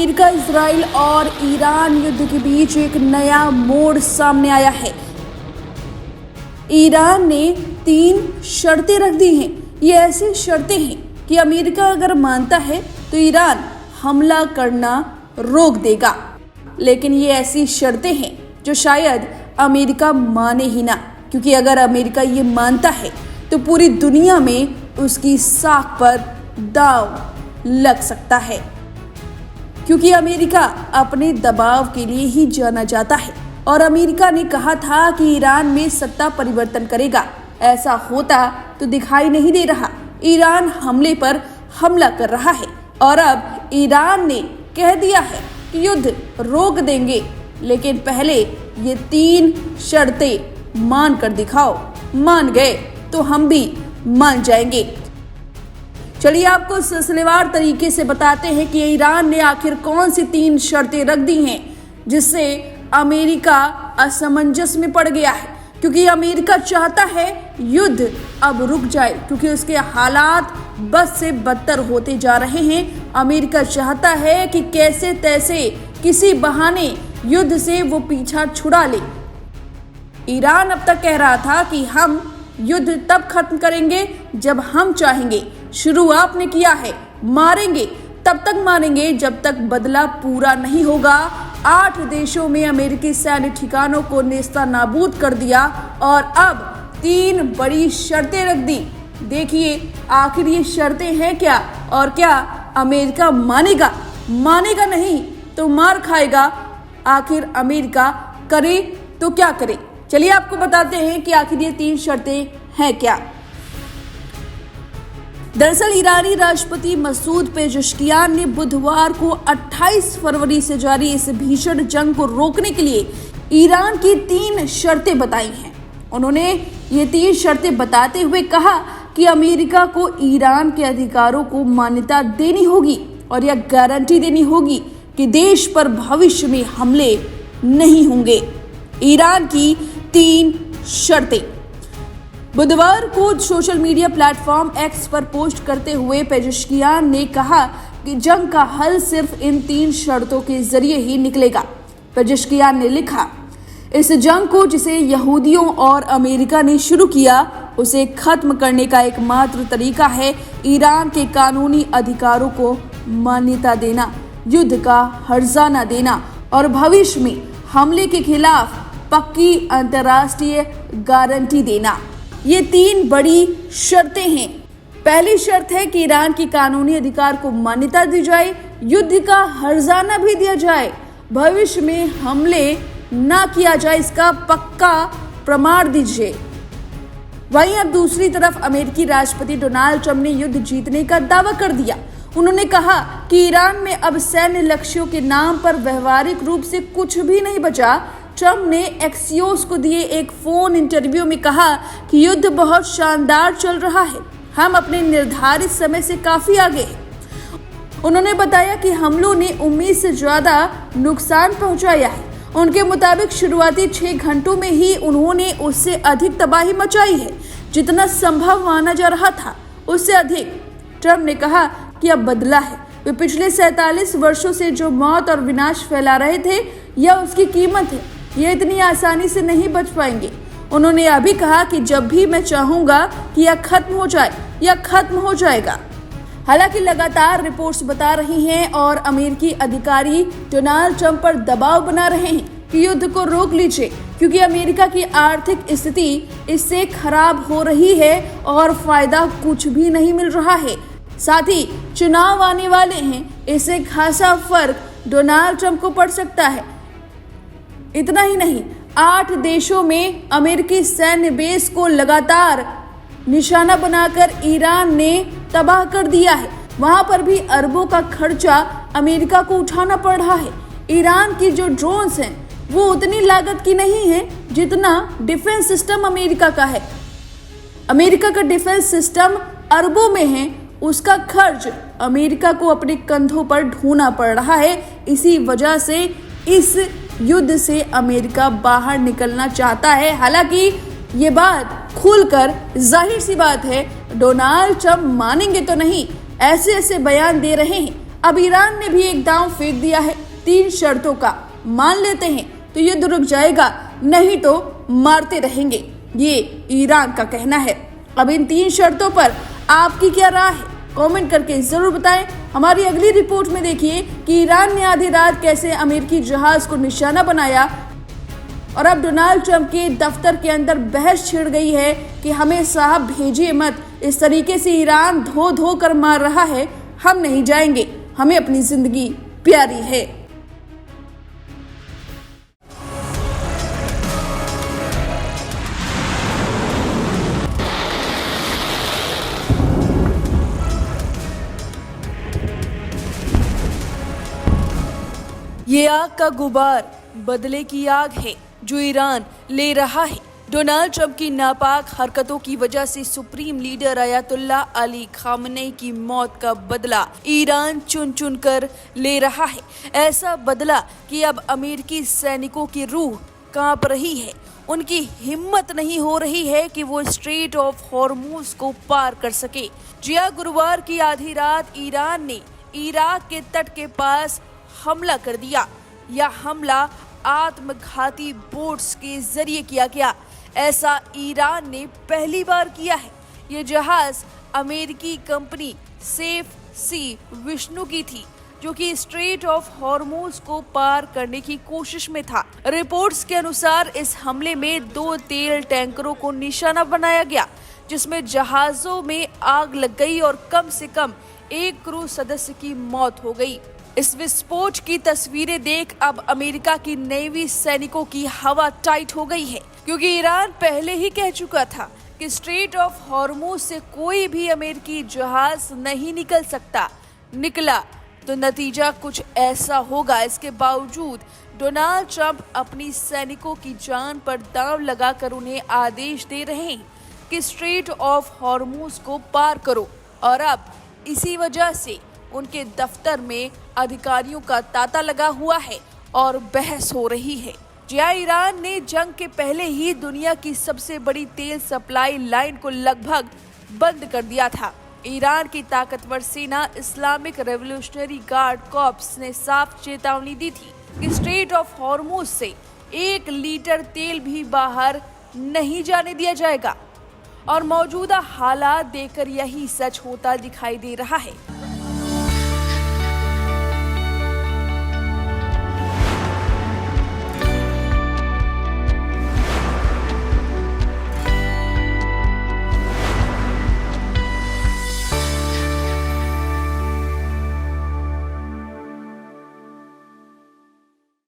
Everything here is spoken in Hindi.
अमेरिका, इजराइल और ईरान युद्ध के बीच एक नया मोड़ सामने आया है। ईरान ने 3 शर्तें रख दी हैं। ये ऐसी शर्तें हैं कि अमेरिका अगर मानता है तो ईरान हमला करना रोक देगा, लेकिन ये ऐसी शर्तें हैं जो शायद अमेरिका माने ही ना, क्योंकि अगर अमेरिका ये मानता है तो पूरी दुनिया में उसकी साख पर दांव लग सकता है, क्योंकि अमेरिका अपने दबाव के लिए ही जाना जाता है। और अमेरिका ने कहा था कि ईरान में सत्ता परिवर्तन करेगा। ऐसा होता तो दिखाई नहीं दे रहा। ईरान हमले पर हमला कर रहा है और अब ईरान ने कह दिया है कि युद्ध रोक देंगे, लेकिन पहले ये 3 शर्तें मान कर दिखाओ। मान गए तो हम भी मान जाएंगे। चलिए आपको सिलसिलेवार तरीके से बताते हैं कि ईरान ने आखिर कौन सी 3 शर्तें रख दी हैं जिससे अमेरिका असमंजस में पड़ गया है, क्योंकि अमेरिका चाहता है युद्ध अब रुक जाए, क्योंकि उसके हालात बद से बदतर होते जा रहे हैं। अमेरिका चाहता है कि कैसे तैसे किसी बहाने युद्ध से वो पीछा छुड़ा ले। ईरान अब तक कह रहा था कि हम युद्ध तब खत्म करेंगे जब हम चाहेंगे। शुरू आपने किया है, मारेंगे तब तक मारेंगे जब तक बदला पूरा नहीं होगा। 8 देशों में अमेरिकी सैन्य ठिकानों को नेस्तनाबूद कर दिया और अब 3 बड़ी शर्तें रख दी। देखिए आखिर ये शर्तें हैं क्या, और क्या अमेरिका मानेगा? मानेगा नहीं तो मार खाएगा। आखिर अमेरिका करे तो क्या करे? चलिए आपको बताते हैं कि आखिर ये 3 शर्तें हैं क्या। दरअसल ईरानी राष्ट्रपति मसूद पेजेश्कियान ने बुधवार को 28 फरवरी से जारी इस भीषण जंग को रोकने के लिए ईरान की 3 शर्तें बताई हैं। उन्होंने ये 3 शर्तें बताते हुए कहा कि अमेरिका को ईरान के अधिकारों को मान्यता देनी होगी और यह गारंटी देनी होगी कि देश पर भविष्य में हमले नहीं होंगे। ईरान की 3 शर्तें। बुधवार को सोशल मीडिया प्लेटफॉर्म एक्स पर पोस्ट करते हुए पेजेश्कियान ने कहा कि जंग का हल सिर्फ इन 3 शर्तों के जरिए ही निकलेगा। पेजेश्कियान ने लिखा, इस जंग को जिसे यहूदियों और अमेरिका ने शुरू किया उसे खत्म करने का एकमात्र तरीका है ईरान के कानूनी अधिकारों को मान्यता देना, युद्ध का हर्जाना देना और भविष्य में हमले के खिलाफ पक्की अंतर्राष्ट्रीय गारंटी देना। ये 3 बड़ी शर्तें हैं। पहली शर्त है कि ईरान की कानूनी अधिकार को मान्यता दी जाए, युद्ध का हर्जाना भी दिया जाए, भविष्य में हमले ना किया जाए, इसका पक्का प्रमाण दीजिए। वहीं अब दूसरी तरफ अमेरिकी राष्ट्रपति डोनाल्ड ट्रंप ने युद्ध जीतने का दावा कर दिया। उन्होंने कहा कि ईरान में अब सैन्य लक्ष्यों के नाम पर व्यवहारिक रूप से कुछ भी नहीं बचा। ट्रंप ने एक्सियोस को दिए एक फोन इंटरव्यू में कहा कि युद्ध बहुत शानदार चल रहा है, हम अपने निर्धारित समय से काफी आगे हैं। उन्होंने बताया कि हमलों ने उम्मीद से ज्यादा नुकसान पहुंचाया है। उनके मुताबिक शुरुआती 6 घंटों में ही उन्होंने उससे अधिक तबाही मचाई है जितना संभव माना जा रहा था, उससे अधिक। ट्रंप ने कहा कि अब बदला है। वे पिछले 47 वर्षों से जो मौत और विनाश फैला रहे थे, यह उसकी कीमत है। ये इतनी आसानी से नहीं बच पाएंगे। उन्होंने अभी कहा कि जब भी मैं चाहूंगा कि यह खत्म हो जाए, यह खत्म हो जाएगा। हालांकि लगातार रिपोर्ट्स बता रही हैं और अमेरिकी अधिकारी डोनाल्ड ट्रंप पर दबाव बना रहे हैं कि युद्ध को रोक लीजिए, क्योंकि अमेरिका की आर्थिक स्थिति इससे खराब हो रही है और फायदा कुछ भी नहीं मिल रहा है। साथ ही चुनाव आने वाले हैं, इससे खासा फर्क डोनाल्ड ट्रंप को पड़ सकता है। इतना ही नहीं, 8 देशों में अमेरिकी सैन्य बेस को लगातार निशाना बनाकर ईरान ने तबाह कर दिया है। वहां पर भी अरबों का खर्चा अमेरिका को उठाना पड़ रहा है। ईरान की जो ड्रोन्स हैं वो उतनी लागत की नहीं है जितना डिफेंस सिस्टम अमेरिका का है। अमेरिका का डिफेंस सिस्टम अरबों में है, उसका खर्च अमेरिका को अपने कंधों पर ढोना पड़ रहा है। इसी वजह से इस युद्ध से अमेरिका बाहर निकलना चाहता है। हालांकि ये बात खुलकर जाहिर सी बात है डोनाल्ड ट्रंप मानेंगे तो नहीं, ऐसे ऐसे बयान दे रहे हैं। अब ईरान ने भी एक दांव फेंक दिया है 3 शर्तों का, मान लेते हैं तो युद्ध रुक जाएगा, नहीं तो मारते रहेंगे, ये ईरान का कहना है। अब इन 3 शर्तों पर आपकी क्या राय है, कमेंट करके जरूर बताएं। हमारी अगली रिपोर्ट में देखिए कि ईरान ने आधी रात कैसे अमेरिकी जहाज को निशाना बनाया और अब डोनाल्ड ट्रंप के दफ्तर के अंदर बहस छिड़ गई है कि हमें साहब भेजिए मत, इस तरीके से ईरान धो धो कर मार रहा है, हम नहीं जाएंगे, हमें अपनी जिंदगी प्यारी है। ये आग का गुबार बदले की आग है जो ईरान ले रहा है। डोनाल्ड ट्रंप की नापाक हरकतों की वजह से supreme leader Ayatollah Ali Khamenei की मौत का बदला ईरान चुन चुन कर ले रहा है। ऐसा बदला कि अब अमेरिकी सैनिकों की रूह कांप रही है, उनकी हिम्मत नहीं हो रही है कि वो स्ट्रेट ऑफ हॉर्मुज को पार कर सके। जिया गुरुवार की आधी रात ईरान ने इराक के तट के पास हमला कर दिया। यह हमला आत्मघाती बोट्स के जरिए किया गया। ऐसा ईरान ने पहली बार किया है। ये जहाज अमेरिकी कंपनी सेफ सी विष्णु की थी, जो कि स्ट्रेट ऑफ हॉर्मुज को पार करने की कोशिश में था। रिपोर्ट्स के अनुसार इस हमले में 2 तेल टैंकरों को निशाना बनाया गया, जिसमें जहाजों में आग लग गई और कम से कम 1 क्रू सदस्य की मौत हो गई। इस विस्फोट की तस्वीरें देख अब अमेरिका की नेवी सैनिकों की हवा टाइट हो गई है, क्योंकि ईरान पहले ही कह चुका था कि स्ट्रेट ऑफ हॉर्मुज से कोई भी अमेरिकी जहाज नहीं निकल सकता। निकला तो नतीजा कुछ ऐसा होगा। इसके बावजूद डोनाल्ड ट्रंप अपनी सैनिकों की जान पर दांव लगाकर उन्हें आदेश दे रहे हैं कि स्ट्रेट ऑफ हॉर्मुज को पार करो, और अब इसी वजह से उनके दफ्तर में अधिकारियों का तांता लगा हुआ है और बहस हो रही है। जहां ईरान ने जंग के पहले ही दुनिया की सबसे बड़ी तेल सप्लाई लाइन को लगभग बंद कर दिया था। ईरान की ताकतवर सेना इस्लामिक रेवोल्यूशनरी गार्ड कॉर्प्स ने साफ चेतावनी दी थी कि स्ट्रेट ऑफ हॉर्मुज से 1 लीटर तेल भी बाहर नहीं जाने दिया जाएगा, और मौजूदा हालात देखकर यही सच होता दिखाई दे रहा है।